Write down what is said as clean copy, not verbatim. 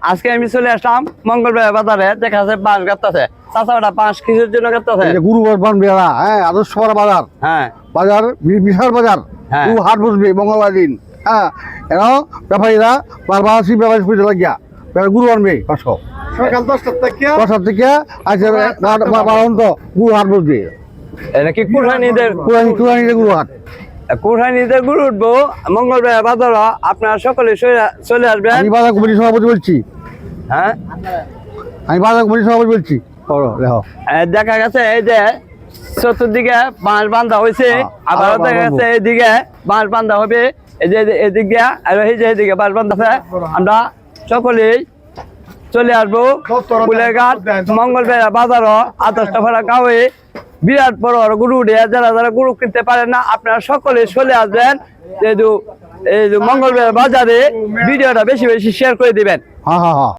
আজকে আমি চলে আসলাম মঙ্গলবার বাজারে, দেখা যাচ্ছে বাঁশ গাঁথতেছে। চাচাটা বাঁশ কিসের জন্য গাঁথতেছে? গুরুবার বানবেলা, হ্যাঁ, আদর্শপাড়া বাজার। হ্যাঁ, বাজার বিশাল বাজার। হ্যাঁ। হাট বসবে মঙ্গলবার দিন। হ্যাঁ, এখন ব্যাপারীরা বারবার আসি ব্যাপারী পুজো লাগিয়া গুরু আনবে 500 সকাল 10টা থেকে আজকে পর্যন্ত গুরু হাট বসবে। এটা কি কুরবানিদের গুরু হাট। কুরবানিদের গরু উঠবো মঙ্গলবার বাজার। আপনারা সকলে চলে আসবেন। আমি বাজার কমিটির সভাপতি বলছি। হ্যাঁ, আমি বাজার কমিটির সভাপতি বলছি। দেখো, দেখা গেছে এই যে চতুর্দিকে বাঁশ বান্ধা হয়েছে, আবার দেখা গেছে এইদিকে বাঁশ বান্ধা হবে। এই যে এদিক দিয়ে আর এই যে এদিকে বাঁশ বান্ধা আছে। আমরা সকলেই চলে আসবো ফুলেরঘাট মঙ্গলবার বাজার আদর্শটা ভাড়া গাঁয়ে। বিরাট বড় গরু উঠে, যারা যারা গরু কিনতে পারেন না আপনারা সকলে চলে আসবেন। এই যে মঙ্গলবার বাজারে ভিডিওটা বেশি বেশি শেয়ার করে দিবেন। হ্যাঁ হ্যাঁ হ্যাঁ।